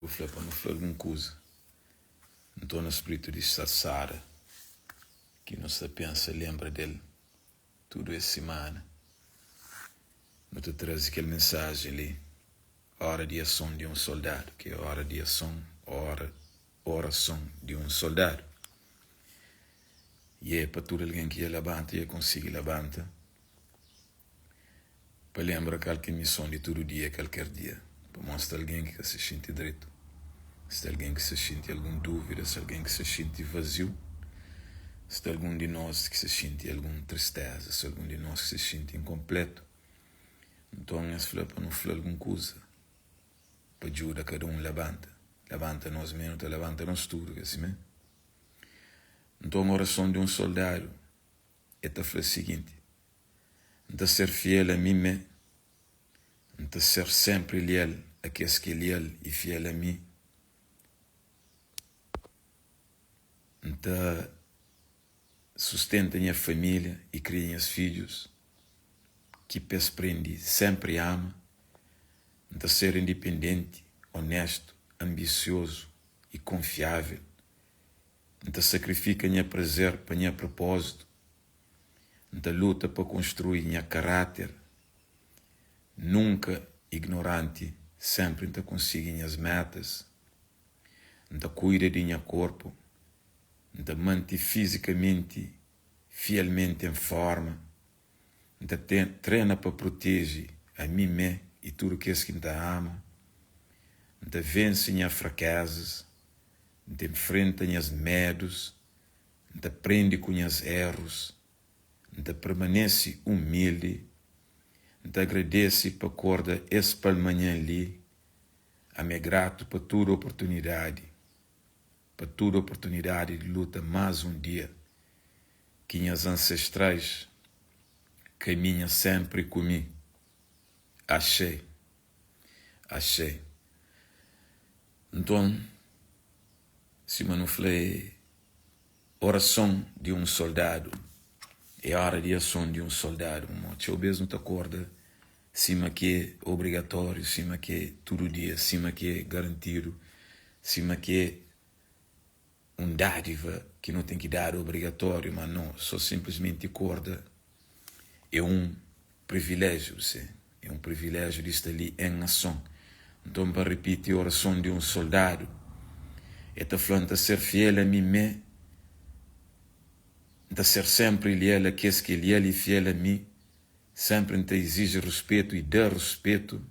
Para não falar alguma coisa. Então, no espírito de Sassara, que não se pensa, lembra dele, tudo essa semana. Não te traz aquela mensagem ali, hora de ação de um soldado, que é hora de ação, oração de um soldado. E é para todo alguém que levanta e consegue levanta, para lembrar qualquer missão de todo dia, qualquer dia, para mostrar alguém que se sente direito. Se alguém que se sente alguma dúvida, se alguém que se sente vazio, se algum de nós que se sente alguma tristeza, se algum de nós que se sente incompleto, então é para não falar alguma coisa, para ajudar cada um levanta nós mesmos, levanta nós tudo, assim mesmo. Então a oração de um soldado é o seguinte: de ser fiel a mim mesmo, de ser sempre leal a quem é leal e fiel a mim, de sustenta minha família e cria meus filhos, que prende sempre ama, de ser independente, honesto, ambicioso e confiável, de sacrifica minha prazer para minha propósito, de luta para construir minha caráter, nunca ignorante, sempre de conseguir minhas metas, de cuida de minha corpo, de manter fisicamente, fielmente em forma, de treina para proteger a mim mesmo e tudo que me ama, de vence minhas fraquezas, de enfrenta minhas medos, de aprende com meus erros, de permanece humilde, de agradece para acorda esse pela manhã ali, a me grato para toda oportunidade de luta mais um dia, que minhas ancestrais caminham sempre comigo. Achei. Então, se eu não falei oração de um soldado, é a hora de ação de um soldado, eu mesmo te acorda, cima que é obrigatório, cima que é todo dia, cima que é garantido, cima que é dádiva que não tem que dar obrigatório, mas não, só simplesmente acorda. É um privilégio, você. É um privilégio de estar ali em ação. Então, para repetir a oração de um soldado, é te falando de ser fiel a mim mesmo, de ser sempre leal a quem é leal e fiel a mim, sempre te exige respeito e dá respeito,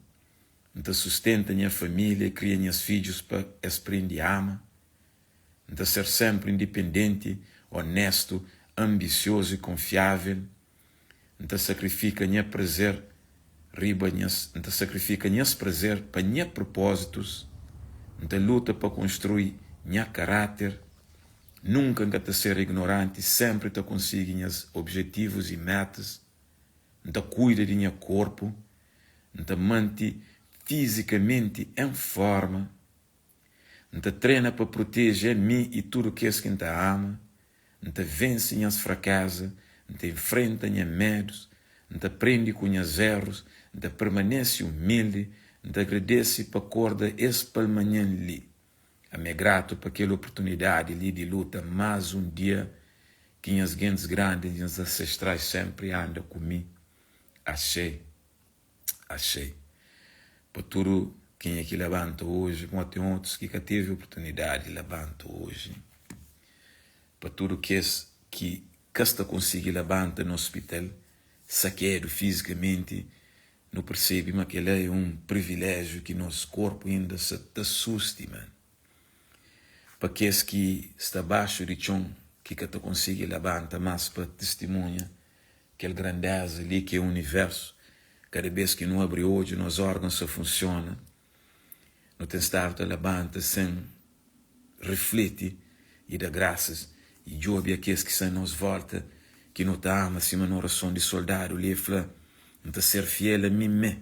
te sustenta minha família, cria meus filhos para aprender a amar, de ser sempre independente, honesto, ambicioso e confiável, de sacrifica minha prazer, de sacrifica minhas prazer para minhas propósitos, de luta para construir minha caráter, nunca de ser ignorante, sempre de conseguir meus objetivos e metas, de cuida de meu corpo, de manter fisicamente em forma, de treina para proteger mim e tudo que que te ama, de vence minhas fraquezas, de enfrenta minhas medos, de aprende com meus erros, de permanece humilde, de agradece para acorda esse pela manhã ali. A me grato para aquela oportunidade ali de luta, mais um dia que minhas gentes grandes, minhas ancestrais sempre andam comigo. Achei. Para tudo quem é que levanta hoje, como tem outros que teve a oportunidade de levantar hoje. Para tudo que está conseguir levantar no hospital, saqueiro fisicamente, não percebe, mas que é um privilégio que nosso corpo ainda se assuste, mano. Para que está abaixo de chão, que te consegue levantar, mas para testemunha aquela grandeza ali que é o universo. Cada vez que não abre hoje, nos órgãos só funciona. Não tem estar a levanta sem refletir e dar graças. E jobe aqueles que são nos volta, que não te ama, acima na oração de soldado, lhe fala, não te ser fiel a mim mesmo.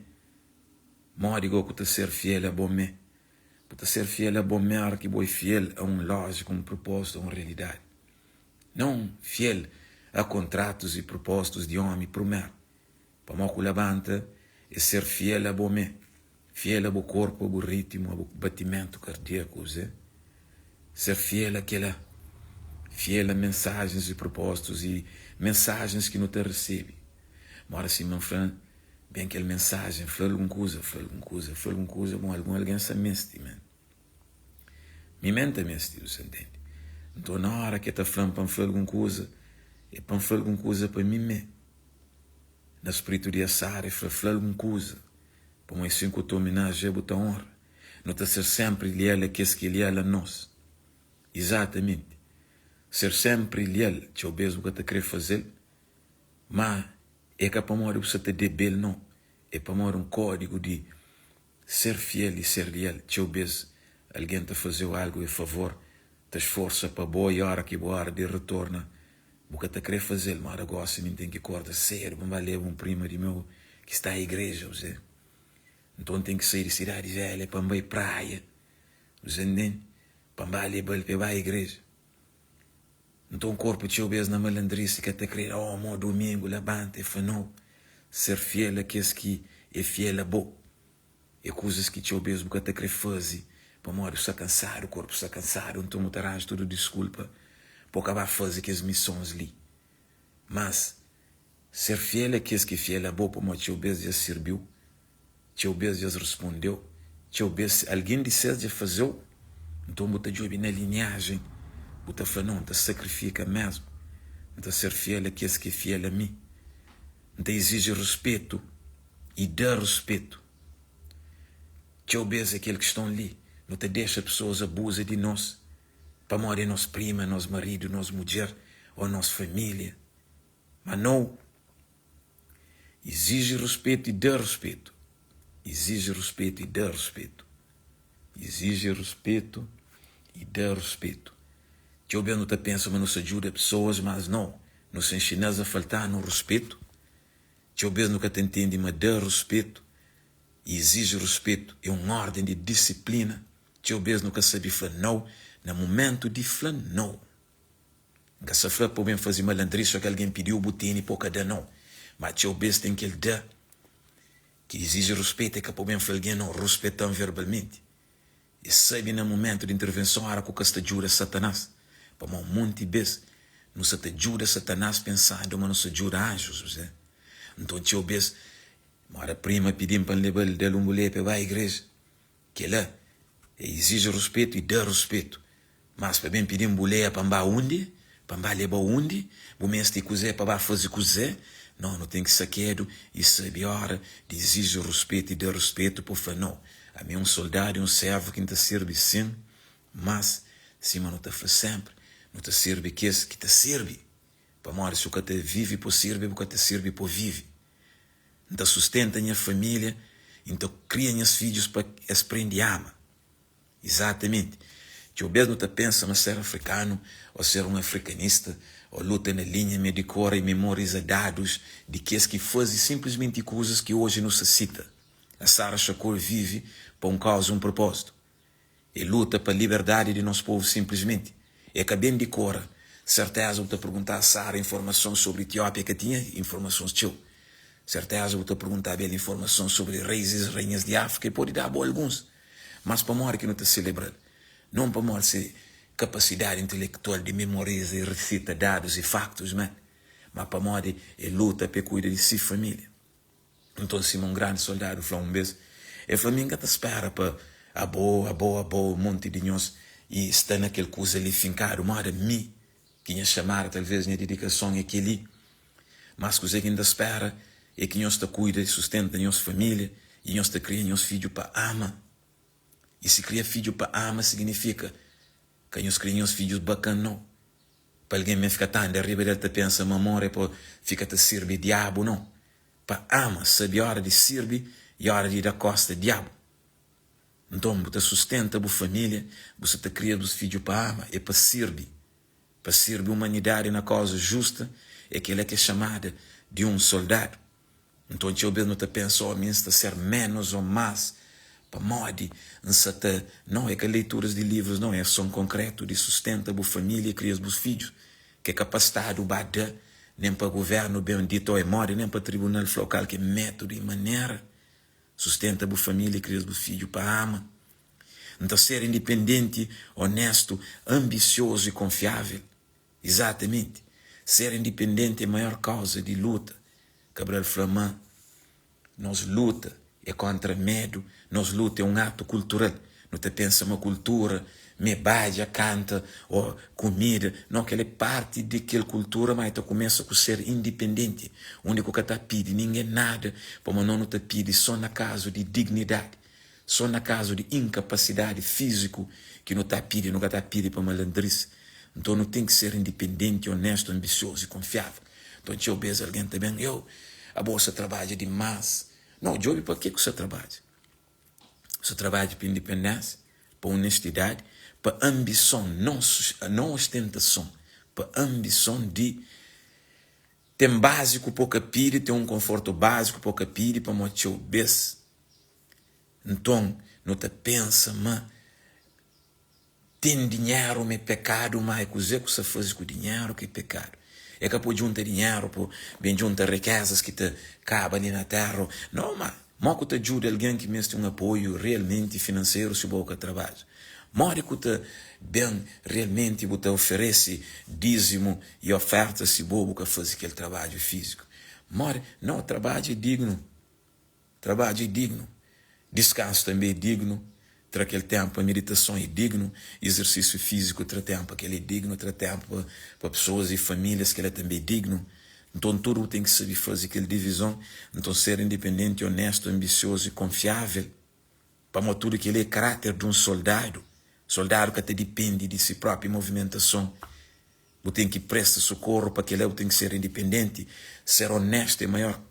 Mori go que te ser fiel a bom me. Para ser fiel a bom me, que boi fiel a lógico, propósito, uma realidade. Não fiel a contratos e propósitos de homem, prometo. Para mal que levanta é ser fiel a bom me. fiel ao corpo, ao ritmo, ao batimento cardíaco, ser fiel àquela, fiel a mensagens e propósitos e mensagens que não te recebe. Mora assim, meu filho, bem aquela mensagem, fala alguma coisa, com alguém se meste, man. Me mente meste, você entende? Então, na hora que está falando para falar alguma coisa, é para falar alguma coisa para mim, na espírito de assar, é para falar alguma coisa, para mais cinco tua homenagem, botar honra. Não está ser sempre leal a que é leal a nós. Exatamente. Ser sempre leal, que é o mesmo que você quer fazer, mas é que para morrer você te debel, não. É para morrer um código de ser fiel e ser leal, que é o mesmo. Alguém te fazer algo a favor, te esforça para boa hora que boa hora de retorno. O que te quer fazer, mas agora se não tem que acordar sério, vai levar um primo de meu que está à igreja, você. Então tem que sair de cidade velha para ir praia, você entende? Para ir para a igreja. Então o corpo te obedece na malandrice que até crer, meu domingo, levanta e não. Ser fiel a que é fiel a bom. É coisas que te obedece porque até querer fazer. Para morrer, está cansado, o corpo está cansado, então não terás tudo desculpa para acabar fazer que as missões ali. Mas ser fiel a que é fiel a bom, para morrer, te obedece já serviu, te obedece já respondeu, te obedece, alguém disse já fazer, então você joga na linhagem. Você fala, não, você sacrifica mesmo. Você ser fiel a que é fiel a mim. Você exige respeito e dá respeito. Te obedece aquele que estão ali. Não te deixa pessoas abusar de nós. Para morrer nossa prima, nosso marido, nossa mulher ou nossa família. Mas não. Exige respeito e dá respeito. Exige respeito e dá respeito. Exige respeito e dá respeito. Que o não te pensa, mas não se ajuda pessoas, mas não. Não se ensina a faltar no respeito. Que o nunca te entende, mas dá respeito. E exige respeito. É uma ordem de disciplina. Que o nunca sabe falar não. No momento de falar não. Nunca se fala para bem fazer malandrice, que alguém pediu o botini para cada não. Mas que o tem que ele dá. Que exige respeito, é que para bem falar alguém não respeitando verbalmente. E sabe no momento de intervenção, era que o te ajuda Satanás. Para um monte de vezes, não se te ajuda Satanás pensando, mas não se ajuda anjos. Então, te obedece. Mora prima pedindo para levar ele um mulher para a igreja. Que lá, exige respeito e dá respeito. Mas para bem pedir mulher para onde? Para levar onde? O mês de cozer para fazer cozer? Não tem que saquedo e saber a hora de exige respeito e dá respeito por falar não. A mim um soldado e um servo que te serve sim, mas sim, mas não te faz sempre. Não te serve que te serve. Para morrer, se o que te vive por serve, o que te serve por vive. Então sustenta a minha família, então cria meus filhos para aprender a amar. Exatamente. Que o não te pensa em ser africano, ou ser um africanista, ou luta na linha, medicora e memoriza dados de que fazem simplesmente coisas que hoje não se cita. A Sara Shakur vive para um causa, um propósito. E luta para a liberdade de nosso povo simplesmente. É que bem de cor, certeza vou te perguntar a Sara informações sobre a Etiópia que tinha, informações teu. Certeza vou te perguntar bem informações sobre reis e rainhas de África e pode dar boa alguns. Mas para morrer que não te celebra. Não para morrer ser capacidade intelectual de memorizar e recita dados e factos, mas para morrer é luta para cuidar de si família. Então, se um grande soldado falou vez, e Flamengo te espera para a boa, um monte de nós, e está naquele coisa ali fincado, mas mim, que ia chamar, talvez, minha dedicação é aquele, mas coisa que ainda espera é que nós te cuida e sustenta a nossa família, e nós te cria nosso filho para ama. E se cria filho para ama, significa que nós criamos filhos bacanas, não. Para alguém me ficar tão de arriba dele, te pensa, mamãe, é para ficar te servir diabo, não. Para ama, sabe a hora de servir e a hora de ir da costa, diabo. Então, você sustenta a família, você te cria dos filhos para ama, é para servir. Para servir a humanidade na causa justa, é aquela que é chamada de um soldado. Então, eu não te pensa, oh, minha, ser menos ou mais, para mode, não é que leituras de livros, não é som concreto de sustenta a família, cria os filhos, que é capacitado o bada, nem para o governo bendito ou é morde, nem para o tribunal local, que é método e maneira, sustenta a família e cria o filho para ama. Então, ser independente, honesto, ambicioso e confiável. Exatamente. Ser independente é a maior causa de luta. Cabral Flamand, nós luta é contra medo, nós luta é um ato cultural. Não te pensa uma cultura, me baia, canta, ou comida. Não, aquela é parte daquela cultura, mas tu começa com ser independente. O único que te pede, ninguém nada, como não te pede, só na caso de dignidade. Só na caso de incapacidade física que não te pede, nunca te pede para malandrice. Então não tem que ser independente, honesto, ambicioso e confiável. Então se eu vejo alguém também, a bolsa trabalha demais. Não, Job, para que você trabalha? Você trabalha para independência, para honestidade, para ambição, não ostentação, para ambição de ter básico para o capire, ter um conforto básico para o capire, para motir o bes. Então, não te pensa, mas tem dinheiro, mas é pecado, mas é coisa que você faz com o dinheiro que é pecado. É que pode juntar dinheiro, bem juntar riquezas que te cabem ali na terra. Não, mas que te ajuda alguém que mesmo tem um apoio realmente financeiro se boca trabalho. Mora que te bem realmente te oferece dízimo e oferta se boca faz aquele trabalho físico. Mora, não, trabalho é digno. Trabalho é digno. Descanso também é digno. Tra aquele tempo, a meditação é digno, exercício físico, tra tempo, aquele é digno, tra tempo para pessoas e famílias que ele é também digno. Então tudo tem que saber fazer aquela divisão, então ser independente, honesto, ambicioso e confiável, para tudo que ele é caráter de um soldado que até depende de si própria movimentação. Você tem que prestar socorro para que ele tem que ser independente, ser honesto é a maior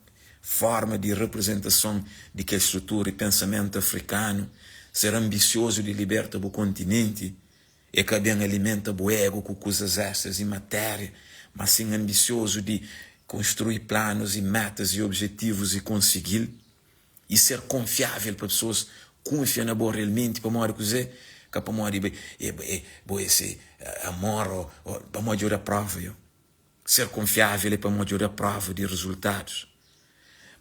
forma de representação de que estrutura e pensamento africano. Ser ambicioso de libertar o continente é que bem alimenta o ego com coisas extras e matéria, mas sim ambicioso de construir planos e metas e objetivos e conseguir, e ser confiável para pessoas confiam na boa realmente para morrer coisa que para morrer esse amor para morrer a prova. Ser confiável é para morrer a prova de resultados.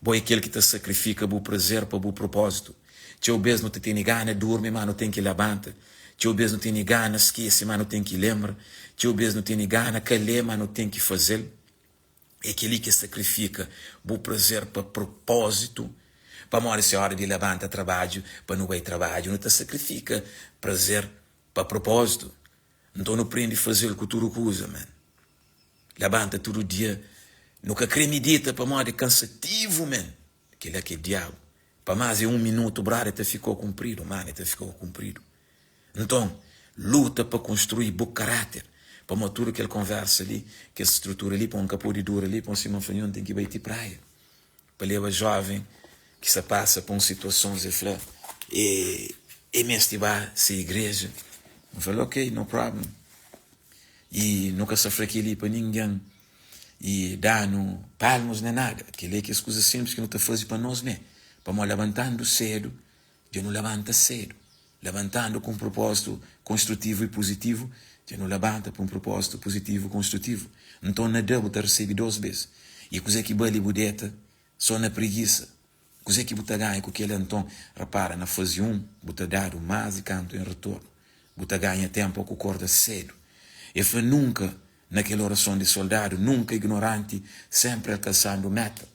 Boa é aquele que te sacrifica o prazer para o propósito. Teu beijo não te tem gana, dorme, mas não tem que levantar. Teu beijo não tem gana, esquece, mas não tem que lembrar. Teu beijo não tem gana, calé, mas não tem que fazer. É aquele que sacrifica o prazer para propósito. Para morrer se a hora de levantar trabalho, para não ir trabalho, não te sacrifica prazer para propósito. Então não aprende a fazer o que tu usa, man. Levanta todo dia, nunca cremedita para morrer cansativo, man. Aquele é que é diabo. Para mais de 1 minuto, o brado te ficou cumprido, mano, te ficou cumprido. Então, luta para construir bom caráter. Para uma altura que ele conversa ali, que essa estrutura ali, para um capô de dura ali, para um cima fanhão, tem que ir para praia. Para levar jovem que se passa por uma situação, e mesmo vai ser igreja. Eu falei, ok, no problem. E nunca sofre aquilo para ninguém. E dá no palmos nem nada. Aquilo é que as coisas simples que não te fazem para nós, né? Para nós levantando cedo, já não levanta cedo. Levantando com um propósito construtivo e positivo, já não levanta com um propósito positivo e construtivo. Então, na deu, você recebe 2 vezes. E coisa que bale budeta, só na preguiça. Coisa que você ganha com aquele, então, repara, na fase 1, você dá o mais e canto em retorno. Você ganha tempo que acorda cedo. E foi nunca, naquela oração de soldado, nunca ignorante, sempre alcançando meta.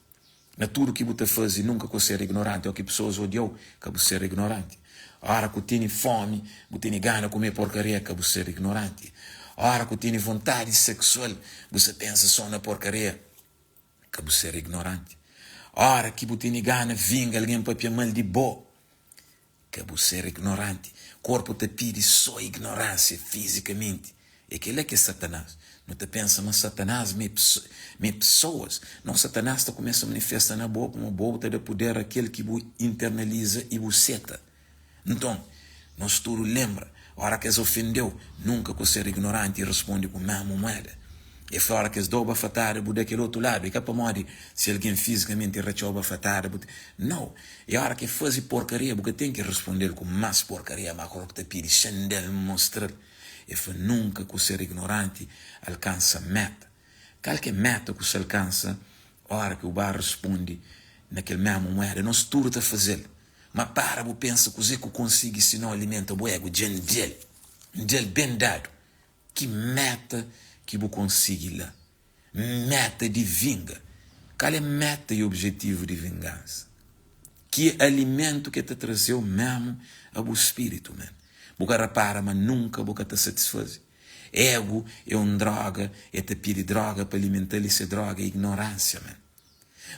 Na tudo que você faz, nunca com ser ignorante, é o que pessoas odiam, que você ser ignorante. A hora que tem fome, você tem gana de comer porcaria, que você ser ignorante. A hora que tem vontade sexual, você pensa só na porcaria, que você ser ignorante. A hora que você tem gana de vingar alguém para te mal de boa, que você ser ignorante. O corpo te pede só ignorância fisicamente. É aquele que é Satanás. Não te pensa, mas Satanás me pessoas. Não, Satanás te começa a manifestar na boca, uma boca de poder, aquele que o internaliza e o seta. Então, nós tudo lembra, a hora que eles ofendeu, nunca com ser ignorante e responde com a mesma moeda. E foi a hora que eles dão a fatada daquele outro lado. E que para morrer, se alguém fisicamente rechou a fatada, não. E a hora que faz porcaria, porque tem que responder com mais porcaria, mas que te pede, xandel mostrar. E foi nunca que o ser ignorante alcança meta. Qualquer meta que se alcança, a hora que o bar responde naquele mesmo moeda, nós tudo está a fazer. Mas para, eu penso que eu consigo se não alimenta o ego, de bem dado. Que meta que eu consigo lá? Meta de vinga. Qual é a meta e objetivo de vingança? Que alimento que te trazeu mesmo ao espírito, man. Boca repara, mas nunca boca te satisfaz. Ego é uma droga, é te pedir droga para alimentar essa droga, é ignorância, man.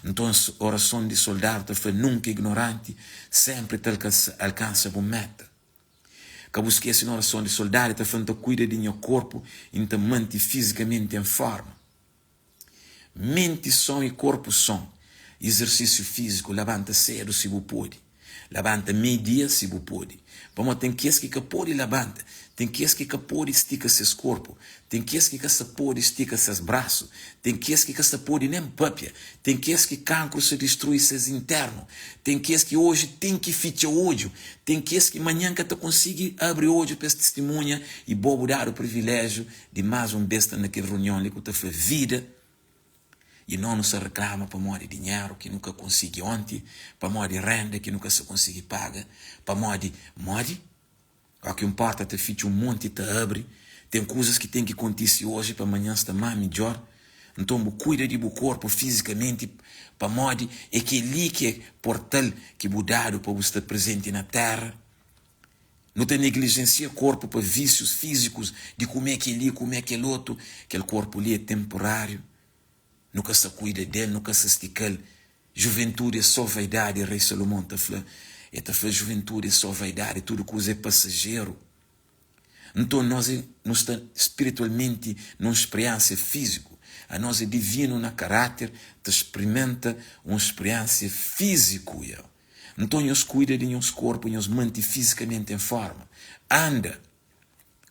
Então, a oração de soldado foi nunca ignorante, sempre te alcança a meta. Que você esquece na oração de soldado, te faz cuida de seu corpo e te mantém fisicamente em forma. Mente som e corpo som. Exercício físico, levanta cedo se você pode. Levanta meio-dia se você pode. Vamos, tem que pode levanta. Tem que pode estica seus corpos. Tem que pode estica seus braços. Tem que pode nem papia. Tem que cancro se destrui seus internos. Tem que hoje tem que ficha olho. Tem que amanhã que tu consiga abrir olho para essa testemunha e bobo dar o privilégio de mais besta naquela reunião que tu fez vida. E não nos reclama para morrer dinheiro que nunca consegui ontem, para morrer renda que nunca se consegui pagar, para morrer. O que importa é te fica monte e te abre. Tem coisas que tem que acontecer hoje para amanhã estar mais melhor. Então, cuida de seu corpo fisicamente, para morrer é que ali que é portal que dado para você estar presente na terra. Não te negligencia o corpo para vícios físicos de comer aquele, comer aquele outro. Aquele corpo ali é temporário. Nunca se cuida dele, nunca se estica. Juventude é só vaidade, Rei Salomão está falando. Juventude é só vaidade, tudo coisa é passageiro. Então nós espiritualmente não experiência físico. A nós é divino na caráter, te experimenta uma experiência físico. Então nós cuida de nosso corpo, nós mantém fisicamente em forma. Anda,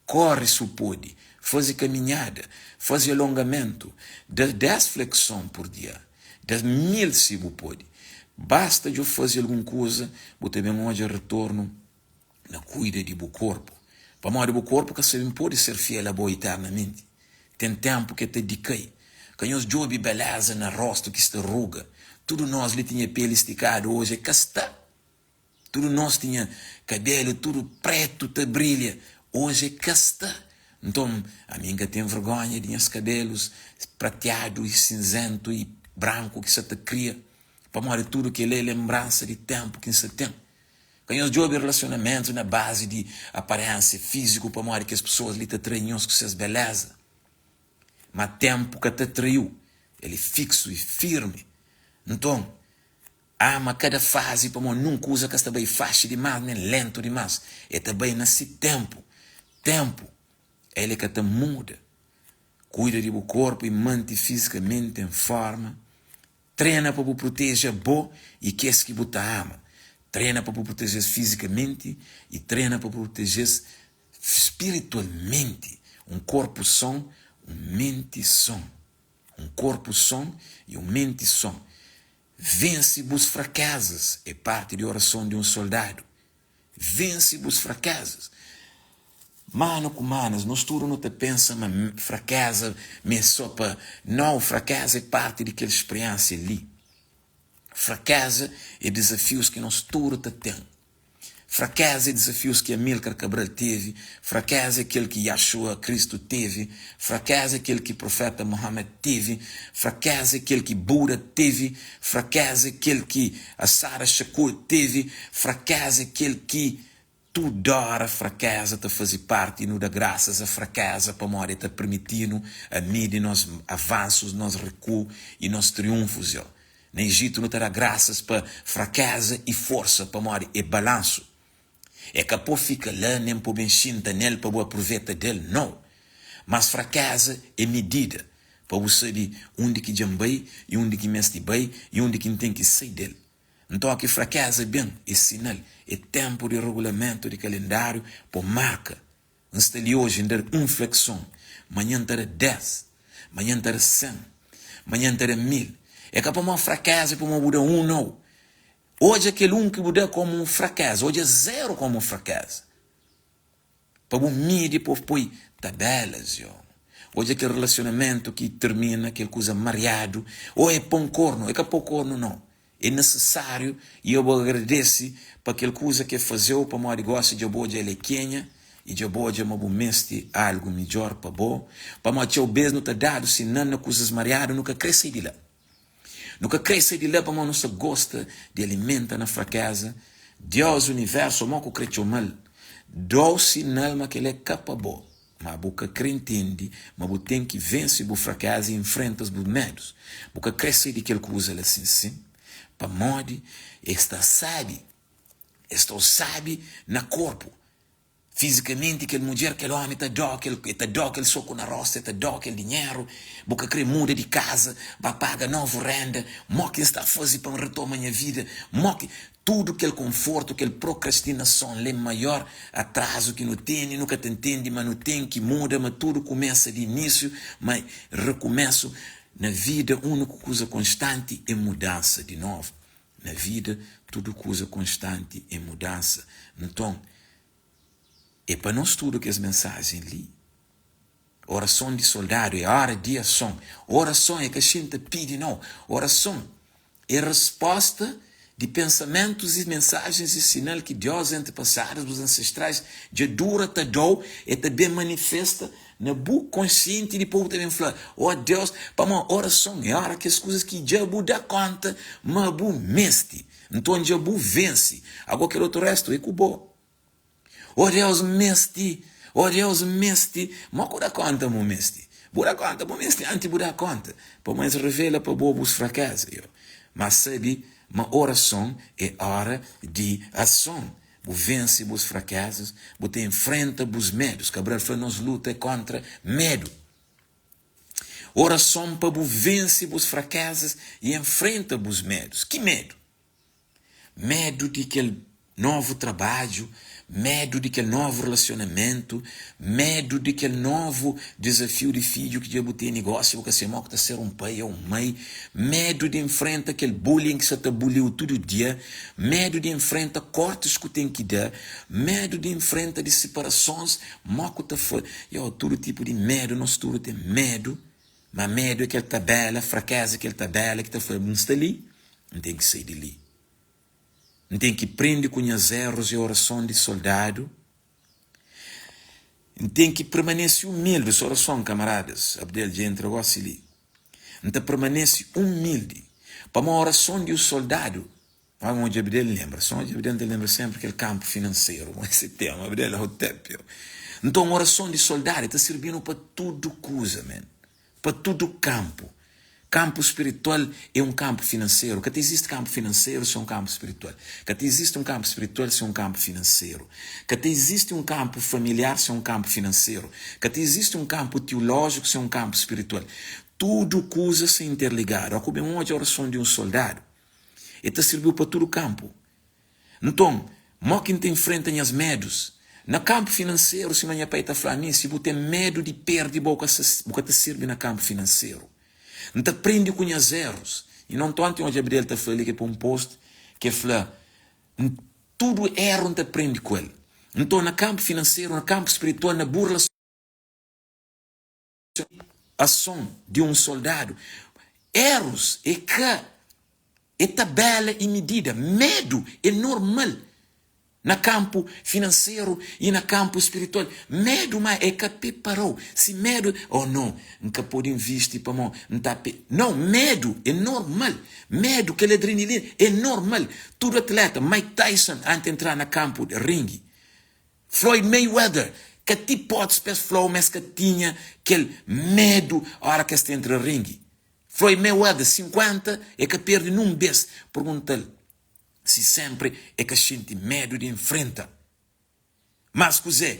corre se pode. Faz caminhada, faz alongamento, dá 10 flexões por dia, dá 1000 se você pode. Basta de fazer alguma coisa, você também hoje retorno na cuida de seu corpo. Para morrer do corpo, que você não pode ser fiel a boa eternamente. Tem tempo que te decai. Que nós jobe beleza na rosto que se ruga. Tudo nós lhe tinha pele esticado hoje é casta. Tudo nós tinha cabelo, tudo preto, te brilha. Hoje é casta. Então, a minha tem vergonha de meus cabelos prateado e cinzento e branco que se te cria. Para morrer tudo que é lembrança de tempo que se tem. Quando nós jogamos relacionamentos na base de aparência física, para morrer que as pessoas lhe te traem com suas belezas. Mas tempo que te traiu, ele é fixo e firme. Então, ama cada fase, para morrer nunca usa que está bem fácil demais, nem lento demais. É também nesse tempo. Tempo. Ele que te muda. Cuida de seu corpo e mantém fisicamente em forma. Treina para proteger bom e que você ama. Treina para proteger fisicamente e treina para proteger espiritualmente. Um corpo som, mente som. Um corpo som e mente som. Vence os fracassos. É parte da oração de um soldado. Vence os fracassos. Mano com manos, nós tudo não te pensa, mas fracasso, mas só para... Não, fracasso é parte daquela experiência ali. Fracasso é desafios que nós tudo te tem. Fracasso é desafios que Amílcar Cabral teve. Fracasso é aquele que Yeshua Cristo teve. Fracasso é aquele que o profeta Muhammad teve. Fracasso é aquele que Buda teve. Fracasso é aquele que a Sara Shakur teve. Fracasso é aquele que tudo a fracasso te fazer parte e não dá graças a fracasso para morrer te permitindo a medir nossos avanços, nossos recuos e nossos triunfos. No Egito não terá graças para fracasso e força para morrer e balanço. É que a pô fica lá nem para bem chinta nele para boa aproveita dele, não. Mas fracasso é medida para você de onde que jambei e onde que meste bem e onde que tem que sair dele. Então aqui fracasso é bem, é sinal, é tempo de regulamento de calendário para marca. Antes de hoje, ainda flexão, amanhã terá 10, amanhã terá 100, amanhã terá 1000. É que para uma fracasso, para uma muda não. Hoje aquele que muda como um fracasso, hoje é 0 como um fracasso. Para o mídia, para pôr tabelas, Hoje aquele relacionamento que termina, aquele coisa mareado, ou é pão corno, é que pão corno não. é necessário e eu agradeço para aquela coisa que fazeu para o negócio de boa de Alequenha e de boa de uma mestre algo melhor para bom, para o teu beijo não te dado se não coisas mariadas nunca cresce de lá. Nunca cresce de lá para não se gosta de alimentar na fraqueza. Deus, o universo, o que cresceu mal. Doce nalma que ele é capaz. Mas a boca entende, mas você tem que vencer a fraqueza e enfrentar os medos. Porque cresce de aquela coisa assim. Para morrer, está sabe na corpo. Fisicamente, aquela mulher, aquele homem, está dó aquele soco na roça, está dó aquele dinheiro, boca querer muda de casa, vai pagar novo renda, moque está fazendo para retomar minha vida, moque tudo aquele conforto, aquele procrastinação, é maior atraso que não tem, nunca te entende, mas não tem que muda, mas tudo começa de início, mas recomeço. Na vida, a única coisa constante é mudança de novo. Na vida, tudo coisa constante é mudança. Então, é para nós tudo que as mensagens ali. Oração de soldado é hora de ação. Oração é que a gente pede, não. Oração é resposta de pensamentos e mensagens e sinal que Deus, antepassados, os ancestrais, de dura, te dou e também manifesta na boa consciente de povo também falar, oh Deus, para uma oração é hora que as coisas que Diabo dá conta, mas bu meste. Então Diabo vence. Agora que outro resto é cubo. Oh Deus, mesti. Oh Deus, mesti. Mas que dá conta, mo mesti. Buda conta, mo mesti, anti-buda conta. Para mais revela para bobos fracassas. Mas sabe, uma oração é hora de ação. Você vence os fracassos, você enfrenta os medos. Cabral foi nos luta contra medo. Oração para você vence os fracassos e enfrenta os medos. Que medo? Medo de aquele novo trabalho, medo de aquele novo relacionamento, medo de aquele novo desafio de filho que já tem negócio, porque se é que ser um pai ou uma mãe, medo de enfrentar aquele bullying que você está bullying todo dia, medo de enfrentar cortes que tem que dar, medo de enfrentar de separações, moco tá foi, todo tipo de medo, nós tudo tem medo, mas medo é aquela tabela, fracasso é aquela tabela que está não está ali, não tem que sair de ali. Não tem que prender com os erros e oração de soldado. Não tem que permanecer humilde, essa oração, camaradas. Abdel já entregou ali. Não tem que permanecer humilde. Para uma oração de um soldado, onde Abdel lembra. Só onde Abdel lembra sempre aquele campo financeiro. Esse tema, Abdel é o tempo. Então, uma oração de soldado está servindo para tudo coisa, man. Para todo campo. Campo espiritual é um campo financeiro. Que existe campo financeiro, se é um campo espiritual. Que existe um campo espiritual, se é um campo financeiro. Que existe um campo familiar, se é um campo financeiro. Que existe um campo teológico, se é um campo espiritual. Tudo coisa se interligar. A memória de oração de um soldado. E te serviu para todo o campo. Então, quem te enfrenta os medos. No campo financeiro, se amanhã pai está falando, se você tem medo de perder, você te serve no campo financeiro. Não te aprende com os erros. E não tanto onde Gabriel está falando que é para um post que fala, tudo erro não te aprende com ele. Então, no campo financeiro, no campo espiritual, na burla, ação de um soldado, erros é que é tabela e medida. Medo é normal. No campo financeiro e no campo espiritual. Medo, mas é que preparou. Se medo, não, nunca pode investir para mim. Não, medo é normal. Medo, aquela adrenalina é normal. Todo atleta, Mike Tyson, antes de entrar no campo de ringue. Floyd Mayweather, que tipo pode espécie flow, mas que tinha aquele medo a hora que está entre o ringue. Floyd Mayweather, 50, é que perde num beijo. Pergunta-lhe. Se sempre é que a gente medo de enfrentar. Mas, cozé,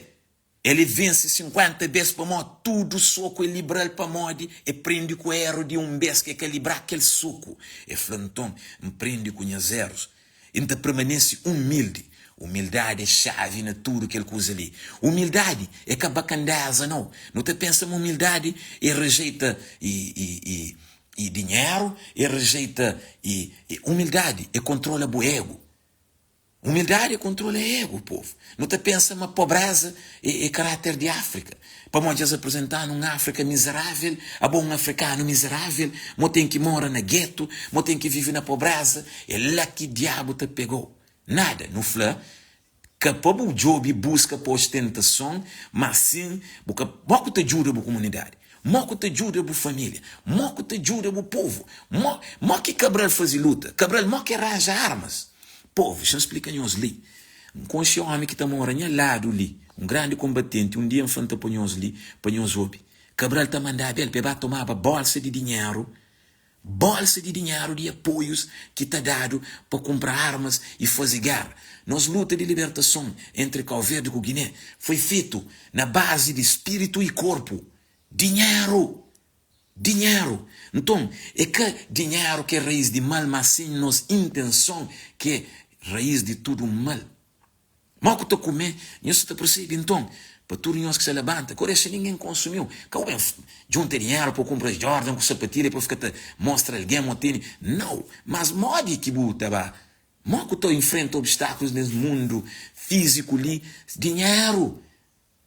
ele vence 50 vezes para morrer, tudo soco é liberal para morrer, e prende com o erro de um vez que é calibrar aquele soco. E flantão, prende com os erros. Então permanece humilde. Humildade é chave na tudo aquele coisa ali. Humildade é que a bacandaza, não. Não te pensa em humildade e rejeita e dinheiro, e rejeita e humildade, e controla o ego. Humildade controla ego, povo. Não te pensa uma pobreza e caráter de África. Para nós apresentar uma África miserável, a bom africano miserável, mo tem que morar na gueto, mo tem que viver na pobreza, é lá que diabo te pegou. Nada, no flá, que para o job busca por ostentação, mas sim, porque pouco te ajuda a comunidade. Moco te ajuda a família, moco te ajuda o povo, moco que Cabral faz luta, Cabral moco arranja armas. Povo, deixa eu explicar nós ali. Com esse homem que está morando ao lado ali, grande combatente, dia enfrenta para nós ali, para nós ouvir. Cabral está mandando ele para tomar bolsa de dinheiro de apoios que está dado para comprar armas e fazer guerra. Nossa luta de libertação entre Cabo Verde e Guiné foi feito na base de espírito e corpo. Dinheiro. Então, é que dinheiro que é raiz de mal, mas sim nossa intenção que é raiz de tudo mal. Mal que tu comer, isso te percebe, então, para tudo nós que se levanta, agora se ninguém consumiu, que junta dinheiro para comprar Jordan com sapatilha, para ficar mostra alguém, não, mas mode que buta, mal que tu enfrenta obstáculos nesse mundo físico ali, dinheiro.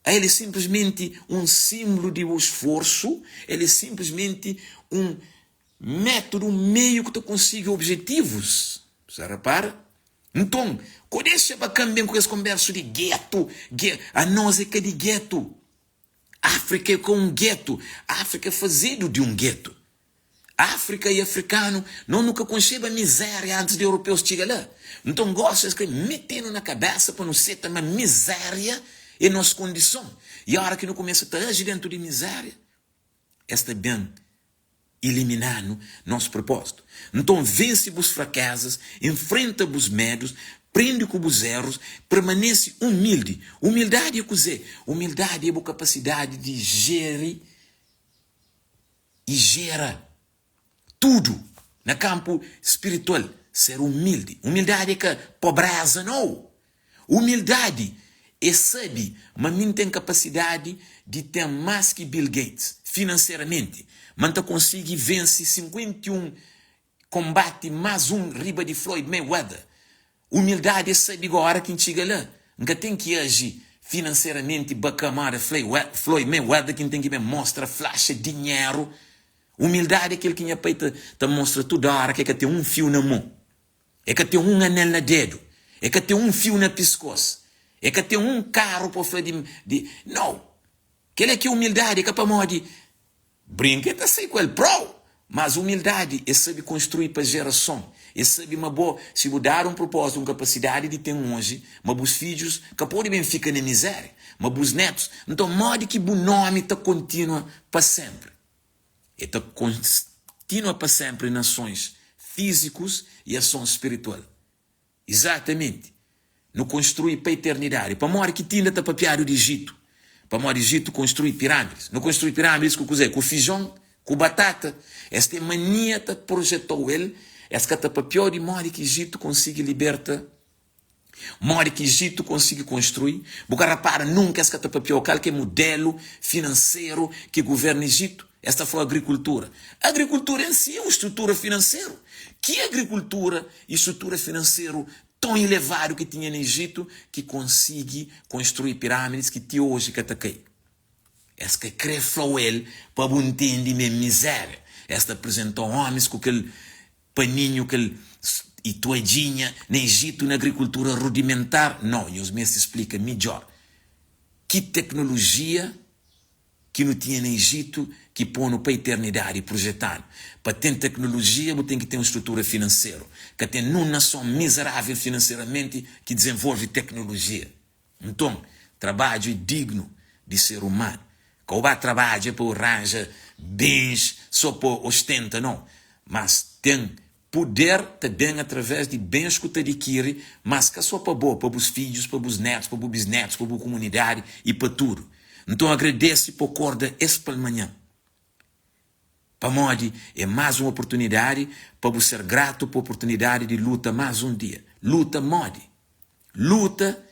Ele é simplesmente um símbolo de esforço, ele é simplesmente um método, um meio que tu consiga objetivos. Você repara? Então, deixa para cambiar com esse converso de gueto, a nós é que é de gueto. África é com um gueto, África é fazido de um gueto. África e africano não nunca concebem a miséria antes de europeus chegarem lá. Então, gosta de metendo na cabeça para não ser também miséria é nossa condição. E a hora que não começa a agir dentro de miséria, esta bem eliminando nosso propósito. Então, vence os fracassos, enfrenta os medos, prende com os erros, permanece humilde. Humildade é cozer. Humildade é a capacidade de gerir e gera tudo no campo espiritual. Ser humilde. Humildade é que pobreza não. Humildade é sabe, mas não tem capacidade de ter mais que Bill Gates, financeiramente. Mas não consegue vencer 51 combate mais riba de Floyd Mayweather. Humildade é sabe agora quem chega lá. Nunca tem que agir financeiramente bacamar Floyd Mayweather, quem tem que mostrar flash dinheiro. Humildade é aquele que peita te mostra toda hora que tem um fio na mão. É que tem um anel no dedo. É que tem um fio na pescoço. É que tem um carro para falar de... Não. Aquela que é humildade, é que para morrer. Brinquedo sei com ele, mas humildade é saber construir para geração. É saber uma boa... Se mudar um propósito, uma capacidade de ter hoje, mas os filhos que podem bem ficar na miséria. Mas os netos. Então, modo que o nome está contínua para sempre. E está contínua para sempre nas ações físicos e ações espirituais. Exatamente. Não construir para a eternidade. Para morrer que tinha está papiado de Egito. Para morrer de Egito construir pirâmides. Não construir pirâmides com feijão, com batata. Esta mania está projetou ele. Esta está papiado de morrer que Egito consiga libertar. Morrer que Egito consiga construir. Porque repara, nunca esta está papiado qualquer modelo financeiro que governa Egito. Esta foi a agricultura. A agricultura em si é uma estrutura financeira. Que agricultura e estrutura financeira tão elevado que tinha no Egito que consegue construir pirâmides que até hoje que ataquei. Essa que crê ele para não entender miséria. Esta apresentou homens com aquele paninho, aquele e toadinha no Egito, na agricultura rudimentar. Não, e os mestres explicam melhor. Que tecnologia que não tinha no Egito, que põe para a eternidade e projetar. Para ter tecnologia, você tem que ter uma estrutura financeira. Que tem uma nação miserável financeiramente que desenvolve tecnologia. Então, trabalho é digno de ser humano. Que o trabalho é para arranjar bens, só para ostenta, não. Mas tem poder também através de bens que você adquire, mas que é só para boa, para os filhos, para os netos, para os bisnetos, para a comunidade e para tudo. Então agradece por acorda esse pela manhã. Para modi é mais uma oportunidade para você ser grato por a oportunidade de luta mais um dia. Luta modi. Luta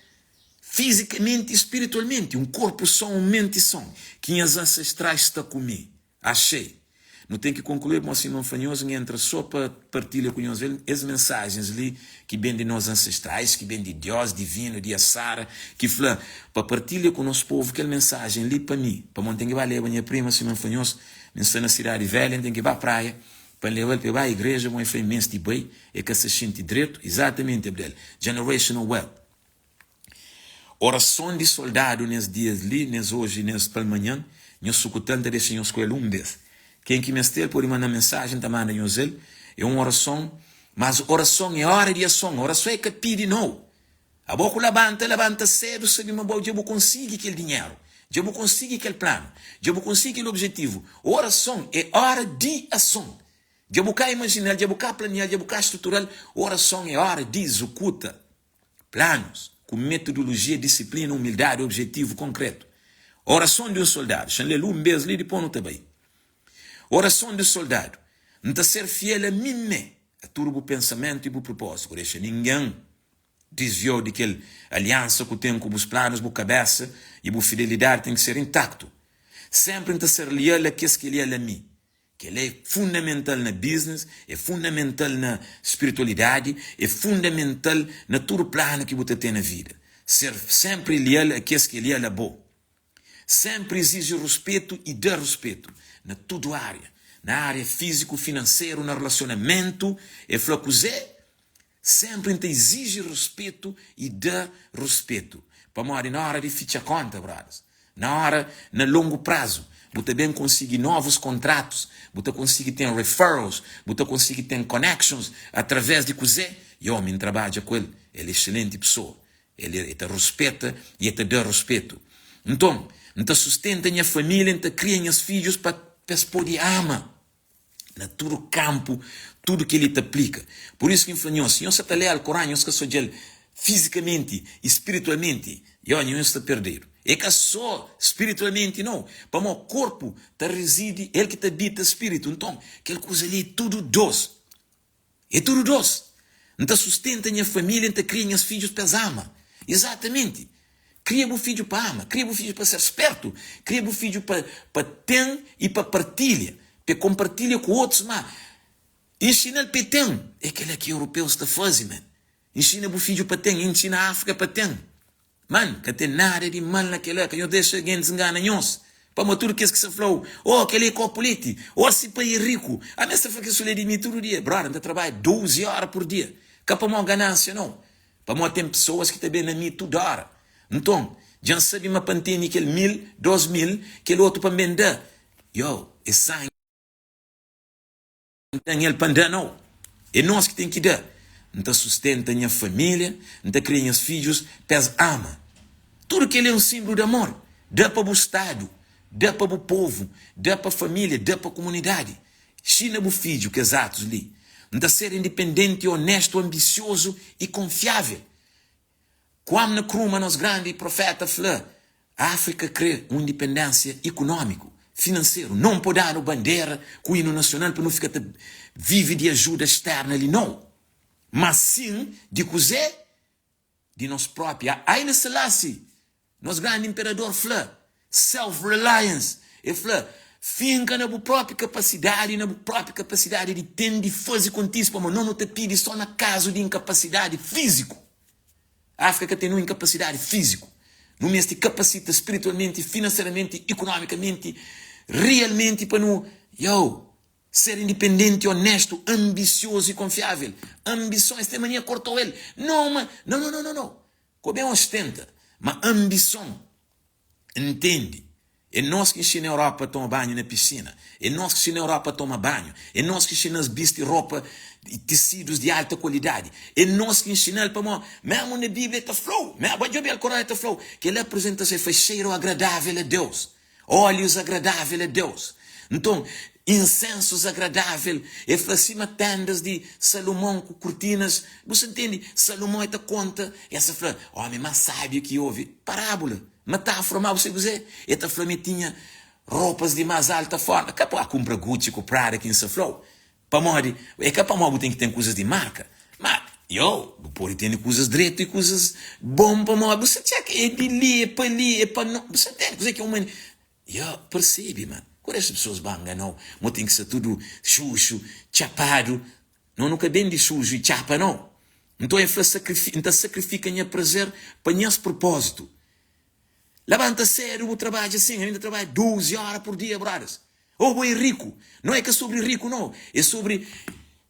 fisicamente e espiritualmente. Um corpo só, uma mente só. Que as ancestrais estão comigo. Achei. não tem que concluir, mas Simão Fanhoso entra só para partilhar com nós as mensagens ali que vêm de nós ancestrais, que vêm de Deus divino, de Sara, que fala, para partilhar com o nosso povo aquela mensagem ali para mim, para não ter que ler a minha prima Simão Fanhoso, na cidade velha, tem que ir para a praia, para levar para a igreja, mas foi imenso de bem, é que se sente direito, exatamente, Abdel, generational wealth. Oração de soldado nesses dias ali, nesses hoje, nesses pela manhã, nós sucutando deixa nós escolher vez. Quem que me esteja pode mandar mensagem, tá manda nós ele, é uma oração, mas oração é hora de ação, oração é que pede não. A boca levanta cedo, sabe, mas eu vou conseguir aquele dinheiro, eu vou conseguir aquele plano, eu vou conseguir aquele objetivo. Oração é hora de ação. Eu vou imaginar, eu vou planear, eu vou estruturar, oração é hora de executar planos, com metodologia, disciplina, humildade, objetivo concreto. Oração de um soldado. Chanlelu um beijo ali depois não também. Oração de um soldado. Não está ser fiel a mim mesmo. A tudo o pensamento e o propósito. Deixa ninguém desviou daquela aliança que tem com os planos, a cabeça e a fidelidade tem que ser intacto. Sempre está ser leal a que ele é a mim. Que ele é fundamental na business, é fundamental na espiritualidade, é fundamental na todo plano que você tem na vida. Ser sempre leal a que ele é bom. Sempre exige respeito e dá respeito na toda área. Na área físico, financeiro, no relacionamento, é flacuzé. Sempre exige respeito e dá respeito. Para morrer na hora de fichar conta, brothers. Na hora, no longo prazo. Você bem consegue novos contratos, você consegue ter referrals, você consegue ter connections através de coisa. E o homem trabalha com ele, ele é excelente pessoa, ele te respeita e te dá respeito. Então sustenta a família, cria os filhos para poder amar. Na todo campo, tudo que ele te aplica. Por isso que o Senhor está a ler o Corão, que só ele fisicamente, espiritualmente, e olha, não está a perder. É que só espiritualmente não. Para o corpo te reside, ele que te habita espírito. Então, aquela coisa ali é tudo doce. É tudo doce. Então sustenta a família, então cria os filhos para amar. Exatamente. Cria o filho para amar, cria o filho para ser esperto, cria o filho para ter e para partilha, para compartilhar com outros, mas ensina ele para ter. É aquilo que os europeus estão fazendo, man. Ensina o filho para ter, ensina a África para ter. Mano, que tem nada de mal naquela que eu deixo alguém desenganar-nos. Para tudo que se falou, aquele é político, se para ir rico. A minha se faz isso de mim todo dia. Brother, anda trabalha 12 horas por dia. Que para uma ganância, não. Para tem pessoas que também na mim toda hora. Então, já sabe uma pantene aquele 1.000, 2.000, aquele outro para vender. É sangue. Não tem ele para dar, não. É nós que tem que dar. Então sustenta a família, então cria os filhos, pés ama. Tudo que ele é um símbolo de amor. Dá para o Estado, dá para o povo, dá para a família, dá para a comunidade. China o filho que exatos ali. Então ser independente, honesto, ambicioso e confiável. Quando na cruma nos grandes profetas falou, a África cria uma independência econômica, financeira. Não pode dar a bandeira com o hino nacional para não ficar vive de ajuda externa ali, não. Mas sim, de cozer de nós próprios. Haile Selassie, nosso grande imperador, falou, self-reliance. Ele falou, finca na própria capacidade de ter de fazer contigo, mas não te pede só na caso de incapacidade física. A África tem uma incapacidade física. Não me capacita espiritualmente, financeiramente, economicamente, realmente para não ser independente, honesto, ambicioso e confiável. Ambições, tem mania, cortou ele. Não. Como é ostenta, mas ambição, entende? É nós que ensinamos na Europa a tomar banho na piscina. É nós que ensinamos na Europa a tomar banho. É nós que ensinamos vestir roupa e tecidos de alta qualidade. É nós que ensinamos para mesmo na Bíblia está flow. Mesmo na Corão está flow. Que ele apresenta-se foi cheiro agradável a Deus. Óleos agradáveis a Deus. Então, incensos agradáveis. É para cima tendas de Salomão com cortinas. Você entende? Salomão está conta. Essa fala, homem, mas sabe o que houve? Parábola. Metáfora, mas você dizer, esta flamenga tinha roupas de mais alta forma. Capaz comprar Gucci, comprar aqui em Saflow. Para morrer, é que para morrer tem que ter coisas de marca. Mas, pode ter coisas direito e coisas bom para morrer. Você tinha que é de ali, é para ali, é para não. Você tem coisa que é humano. Percebe, mano. Quando as pessoas bangam, não, mas tem que ser tudo xuxo, chapado. Não, nunca bem de xuxo e chapa, não. Então, então sacrifica minha prazer para esse propósito. Levanta sério o trabalho assim, ainda trabalho 12 horas por dia, brothers. Ou bem rico. Não é que é sobre rico, não. É sobre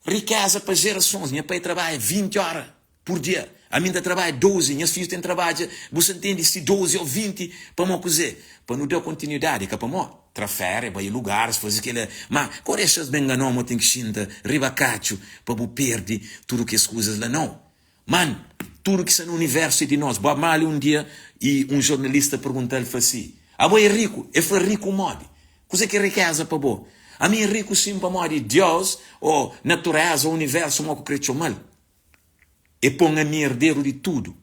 riqueza para gerações. Minha pai trabalha 20 horas por dia. A minha trabalha 12. Minhas filhas têm trabalho, você entende, se 12 ou 20 para não cozer. Para não dar continuidade, que para não trafere, para ir lugares, fazer aquele. Mas, quando essas benganom, eu tenho que xinta, ribacacho, para não perder tudo que as coisas lá, não. Mano, tudo que está no universo é de nós. Bob Marley um dia, e um jornalista perguntou-lhe assim: a boa é rico? É foi rico modo. Coisa que é riqueza para boa? A mim é rico sim para modo de Deus, ou natureza, ou universo, ou que creio mal. E põe a mim herdeiro de tudo.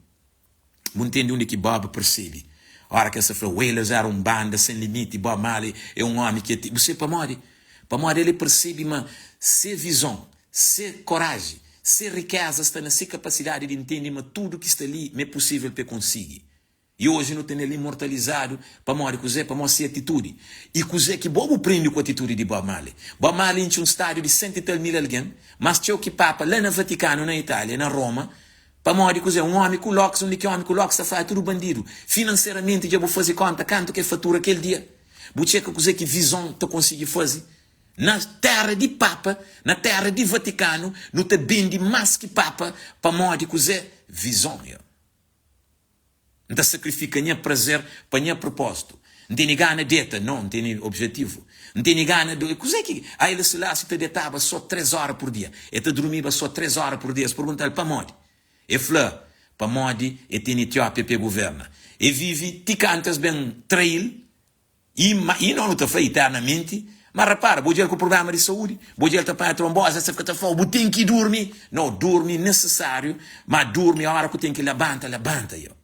Não entende onde que Bob percebe. A hora que essa foi, Wailers era um banda sem limite, Bob Marley é um homem que... Você para modo ele percebe, mas ser visão, ser coragem, ser riqueza, está na sua capacidade de entender, mas tudo que está ali é possível para conseguir. E hoje não tem ele imortalizado para morrer com para mostrar atitude. E com que Bob prende com a atitude de Bob Marley. Bob Marley tinha um estádio de 100 e tal mil alguém, mas tinha que papa lá no Vaticano, na Itália, na Roma, para morrer com um homem com locks, onde que homem com locks está fazendo tudo bandido. Financeiramente já vou fazer conta, quanto que é fatura aquele dia. Vou checar com que visão tu consegue fazer. Na terra de Papa, na terra de Vaticano, não te bende mais que Papa para morrer com visão. Não sacrifica nem prazer para nem propósito. Não tem gana de dieta, não tem objetivo. Não tem gana de... Coisa que a ele se lá se te deitava só 3 horas por dia. E te dormia só 3 horas por dia. Se perguntar para onde? E flor, para onde? E tem Etiópia para governa. E vive, te cantas bem trail. E não te faz eternamente. Mas repara, vou dizer com o problema de saúde. Vou dizer que tem trombose, você fica fora. Vou ter que dormir. Não, dormir necessário. Mas dormir a hora que tem que levanta eu.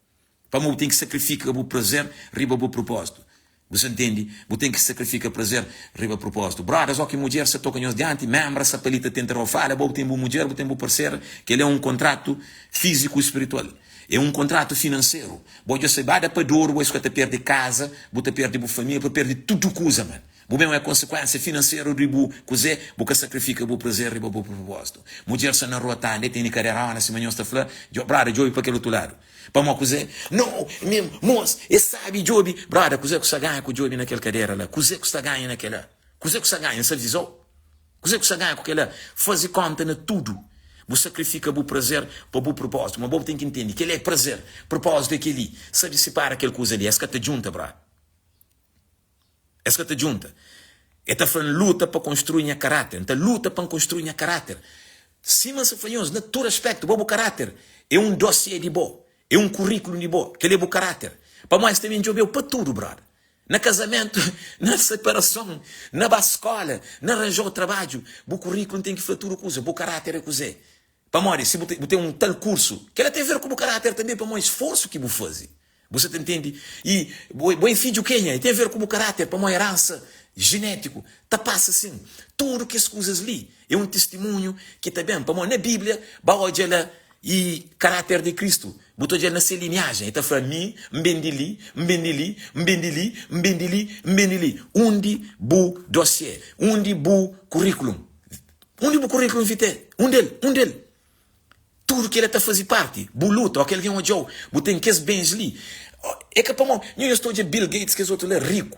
Para mim, tem que sacrificar o prazer, riba o propósito. Você entende? Você tem que sacrificar o prazer, riba o propósito. Brothers, ó que mulher se toca nos diante, membra, essa pelita tenta rofar, você tem uma mulher, você tem um parceiro, que ele é um contrato físico e espiritual. É um contrato financeiro. Você se vai para dor, você perde casa, você perde família, você perde tudo coisa, mano. O bem é consequência financeira de você, você sacrifica o prazer, riba o propósito. Mulher se na rua tá, tem carreira, se manhã está falando, brother, eu para aquele outro lado. Para uma coisa, não, mesmo, moço, e sabe, Joby, brother, coisa que você ganha com o Joby naquela cadeira lá, coisa que você ganha naquela, coisa que você ganha nessa visão, coisa que você ganha com aquela, fazer conta na tudo, você sacrifica o prazer para o propósito, mas você tem que entender que ele é prazer, propósito é aquele, sabe, separa aquela coisa ali, é que te junta, brother, é que te junta, é que fazendo luta para construir a caráter, então luta para construir a caráter, se você faz na todo aspecto, o caráter é um dossiê de bom. É um currículo de boa, que ele é o caráter. Para mais também jogou para tudo, brother. Na casamento, na separação, na escola, na arranjar o trabalho. O currículo tem que fazer tudo coisa, o caráter é coisa. Para mais, se você tem um tal curso, que ele tem a ver com o caráter também, para mais esforço que você faz. Você entende? E o filho que tem a ver com o caráter, para uma herança genético. Tá passa assim. Tudo que as coisas ali é um testemunho que também, para na Bíblia, vai ela e caráter de Cristo. Botou ele nessa linhagem. Então foi mim, mbendili. Onde bu dossiê. Onde bu currículo. Onde bu currículo vitae. Onde? Tudo que ele está fazendo parte. Bu luta. Aquele que é um Joe. Botem que as bens ali. É que para mim, eu estou de Bill Gates, que é outro lá rico.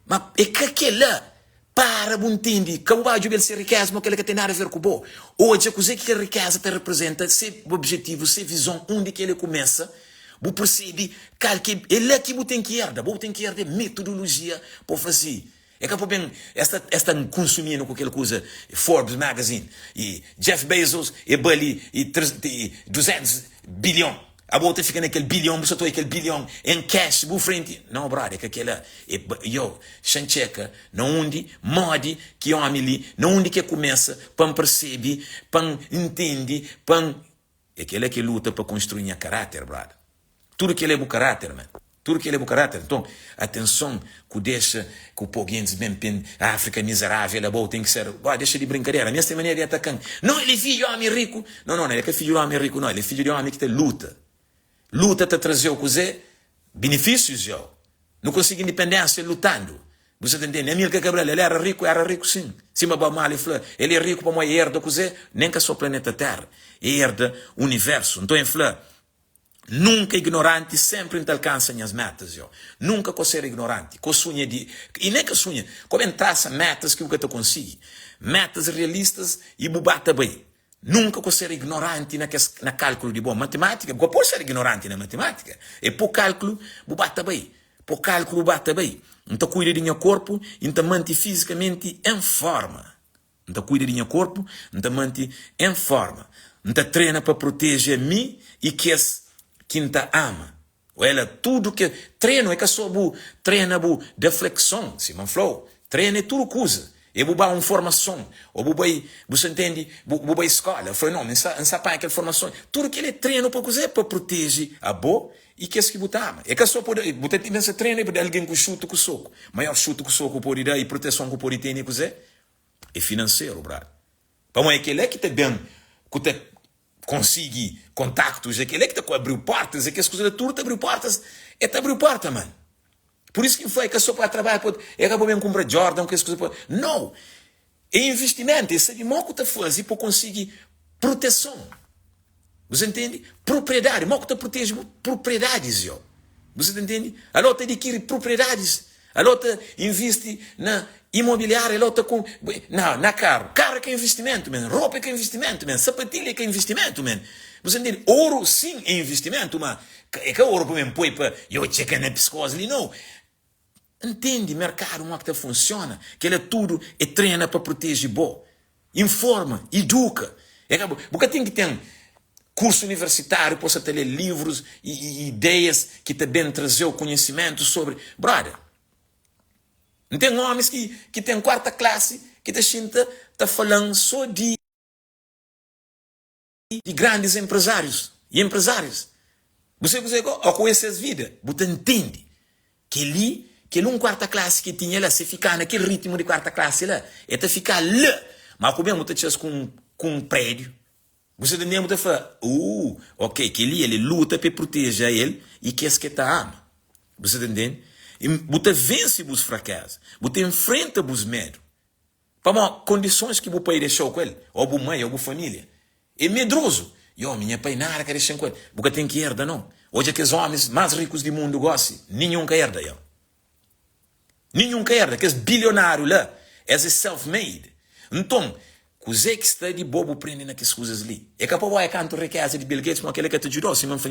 Mas é que aquele lá, para bom entender, que o baixo dele ser riqueza, mas que tem nada a ver com o bom. Hoje, a coisa que a riqueza te representa, se objetivo, se visão, onde que ele começa, você percebe que ele é que você tem que herdar, você tem que herdar metodologia para fazer. É que bem, esta consumindo com aquela coisa, Forbes Magazine, e Jeff Bezos, e Bali, e 200 bilhões. A volta fica naquele bilhão, você tem aquele bilhão em cash, por frente. Não, brother, é que aquela, chancheca, não onde, mode, que homem ali, não onde que começa, para perceber, para entender, para... É aquele que luta para construir a caráter, brother. Tudo que ele é o caráter, mano. Tudo que ele é o caráter. Então, atenção, que deixa, que o poguinho bem, a África miserável, ele é bom, tem que ser, deixa de brincadeira, nessa maneira de atacando. Não, ele é filho de homem rico. Não, ele é filho de homem rico, não, ele é filho de homem que te luta. Luta te trazer o benefícios, não consigo independência lutando. Você tá entendendo? Amílcar Cabral, ele era rico sim. Cima ba mal e flor. Ele é rico para uma herda, coisa, nem que só o planeta Terra. Herda o universo. Então, em flor, nunca ignorante, sempre te alcança as metas, yo. Nunca com ser ignorante, com sonha de... E nem que sonha, como traça metas que o que tu consiga. Metas realistas e bubata bem. Nunca com ser ignorante na cálculo de boa matemática, porque pode ser ignorante na matemática. E por cálculo, bubata bem. Por cálculo, bata bem. Então cuida do meu corpo, então mantém fisicamente em forma. Então cuida do meu corpo, então mantém em forma. Então treina para proteger a mim e que quem te ama. Ela tudo que treino é que só treina de flexão, se não flow. Treino é tudo coisa. E buba uma formação, ou buba você entende, buba escola. Foi não, não sabe aquela formação. Tudo que ele treina para coisa para proteger a boa e que é que buta ama. É que só pode, buta tem esse treino para alguém que chuta com soco. Maior chuta com soco pode dar e proteção que pode ter, coisa é financeiro, brado. Para mim é que ele é que te bem, que te conseguir contactos, aquele que te abriu portas, é que as coisas tudo te abriu portas, é te abriu porta, mano. Por isso que foi que só para trabalhar, é acabou mesmo comprar Jordan, que as coisas não, é investimento, esse de moco te faz para conseguir proteção. Você entende? Propriedade, moco te protege propriedades, yo. Você entende? A lota adquire propriedades, a lota investe na imobiliária, a lota com na carro é que é investimento, man. Roupa é que é investimento, man. Sapatilha é que é investimento, man. Você entende? Ouro sim é investimento, mas é que ouro para mim põe para eu checar na psicose ali, não. Entende? Mercado, uma que funciona, que ele tudo é treina para proteger bom. Informa, educa. Porque tem que ter curso universitário, possa ter livros e ideias que também trazer o conhecimento sobre. Brother, não tem homens que têm quarta classe, que tá falando só de grandes empresários e empresários. Você conhece as vidas, você entende que ali, que um quarta classe que tinha lá, se ficar naquele ritmo de quarta classe lá, é te ficar lá, mas como você tinha com um prédio, você nem muito fala, ok, que ele luta para proteger ele e que é que tá ama. Você entende? E você vence os fracassos, você enfrenta os medos. Para condições que você pode deixar com ele, ou a mãe, ou a família. É medroso. Minha pai nada quer deixar com ele. Você tem que herdar, não. Hoje que os homens mais ricos do mundo gostam, nenhum que herda, yo. Nenhum que herda, que é bilionário lá, é self-made. Então, coisa que está de bobo prende naquelas coisas ali. É que a povo é canto riqueza de Bill Gates, mas aquele que te ajudou, se não foi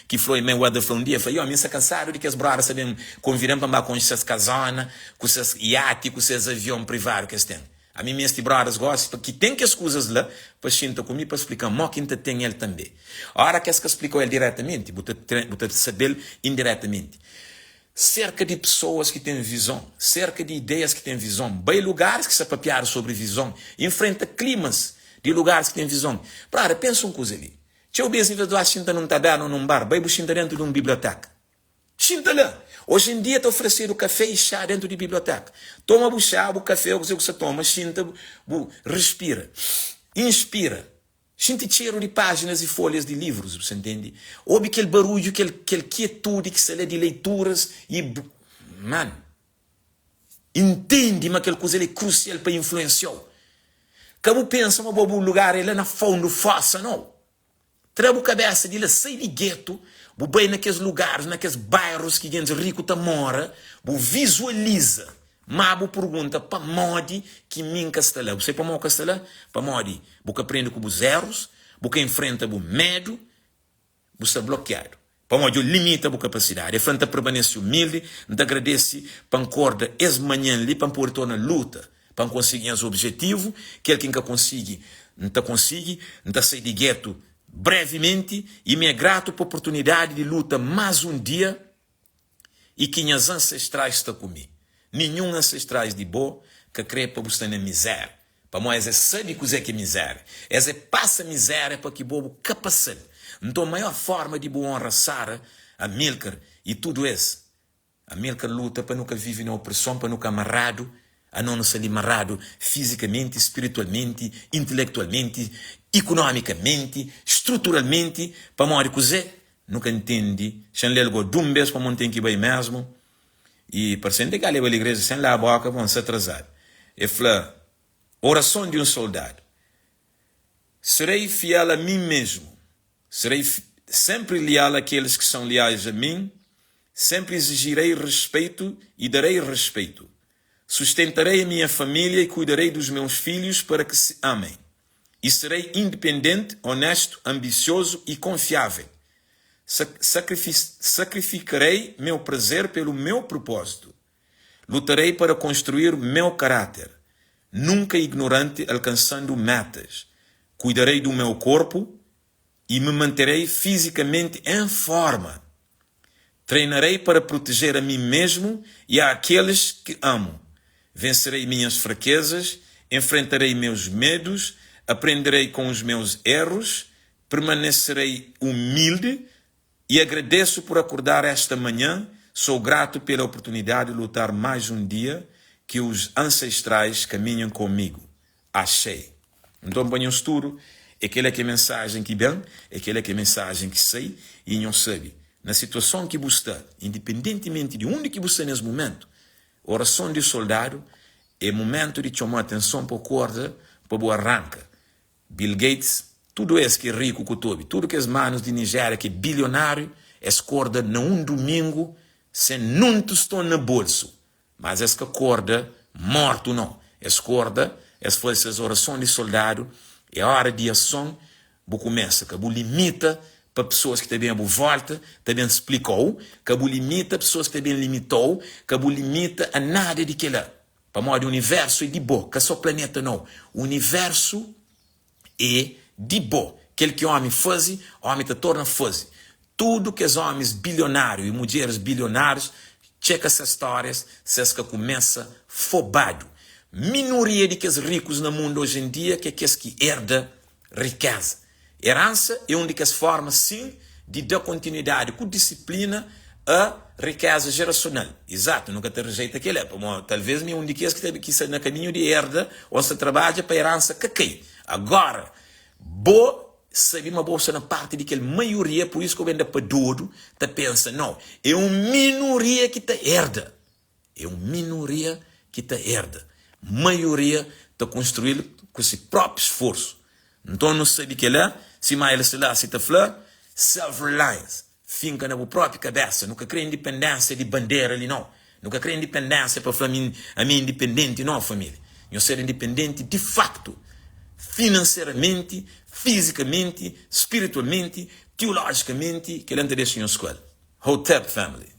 que foi meio Weather foi um dia, foi eu, me está cansado de que as brothers sabem convidar para com essas casanas, com esses iates, com esses aviões privados que eles têm. A mim, estes brothers gostam, porque tem que as coisas lá, para sentar comigo, para explicar, mas quem tem ele também. A hora que as que explicou ele diretamente, você saber indiretamente. Cerca de pessoas que têm visão, cerca de ideias que têm visão, bem lugares que se papiaram sobre visão, enfrenta climas de lugares que têm visão. Para, pensa uma coisa ali. Se eu mesmo em vez de num taberno, num bar, bem buscando dentro de uma biblioteca. Sinta lá. Hoje em dia está oferecendo café e chá dentro de biblioteca. Toma o chá, o café, o que você toma, sinta, respira, inspira. Sinta cheiro de páginas e folhas de livros, você entende? Ouve aquele barulho, aquele quietude que se lê de leituras e... Mano, entende, mas aquela coisa é crucial para influenciar. Como pensa, mas um lugar ele na fundo, faça, não. Traga a cabeça dele, sai de gueto, bem naqueles lugares, naqueles bairros que gente rico mora, visualiza. Mas você pergunta para modi que minha está lá. Você para modi está lá? Para modi. Você aprende com os erros, você enfrenta o medo, você é bloqueado. Para modi limita a capacidade. Enfrenta permanece humilde, te agradece para acordar essa manhã ali, para pôr na luta, para conseguir os objetivos, que ele que consegue, não sai de gueto brevemente, e me é grato por a oportunidade de luta mais um dia, e que minhas ancestrais estão comigo. Nenhum ancestrais de boa que crê para você na miséria. Para nós é sabe que é miséria. É passa miséria para que bobo capacete. Então a maior forma de boa honra Sara, Amílcar e tudo isso. Amílcar luta para nunca viver na opressão, para nunca amarrado, a não ser amarrado fisicamente, espiritualmente, intelectualmente, economicamente, estruturalmente, para morrer cozer. Nunca entende. Chanlel go dumbes para não ter que ir mesmo. E parecendo que a igreja sem lá a boca vão se atrasar. E fala, oração de um soldado. Serei fiel a mim mesmo. Serei sempre leal àqueles que são leais a mim. Sempre exigirei respeito e darei respeito. Sustentarei a minha família e cuidarei dos meus filhos para que se amem. E serei independente, honesto, ambicioso e confiável. Sacrificarei meu prazer pelo meu propósito. Lutarei para construir meu caráter. Nunca ignorante, alcançando metas. Cuidarei do meu corpo e me manterei fisicamente em forma. Treinarei para proteger a mim mesmo e àqueles que amo. Vencerei minhas fraquezas, enfrentarei meus medos, aprenderei com os meus erros, permanecerei humilde e agradeço por acordar esta manhã. Sou grato pela oportunidade de lutar mais um dia que os ancestrais caminham comigo. Achei. Então, banho estudo, aquela que é mensagem que vem, aquela que é mensagem que sei e não sabe. Na situação que você está, independentemente de onde que você está nesse momento, oração de soldado é momento de chamar atenção para a corda, para o arranca. Bill Gates, tudo isso que é rico que tobe, tudo que é manos de Nigéria que é bilionário, essa corda num domingo, sem não tostão no bolso. Mas essa corda, morto não. Essa corda, essa foi essa oração de soldado, é a hora de ação, você começa, que você limita para pessoas que também volta, também explicou, que você limita pessoas que também limitou, que você limita a nada de que lá. Para modo, o universo é de boa, que é só planeta não. O universo é de boa. Aquele que o homem faz, o homem te torna faz. Tudo que os homens bilionários e mulheres bilionários, checa essas histórias, se que começa fobado. Minoria de que os ricos no mundo hoje em dia, que é que herda riqueza. Herança é uma das formas, sim, de dar continuidade com disciplina a riqueza geracional. Exato, nunca te rejeita aquele. Talvez nenhum de que está no caminho de herda ou se trabalha para a herança que cai. Agora, sabe uma bolsa na parte de que a maioria, por isso que eu venho para tudo, te pensa, não, é uma minoria que te herda. É uma minoria que te herda. Maioria te construído com esse próprio esforço. Então, não sei de que lá, se mais se lá se te fala, self-reliance, finca na própria cabeça, nunca crê independência de bandeira ali, não. Nunca crê independência para falar a minha independente, não, família. Eu ser independente de facto, financeiramente, fisicamente, espiritualmente, teologicamente, que ele não te deixa em escola. Hotep family.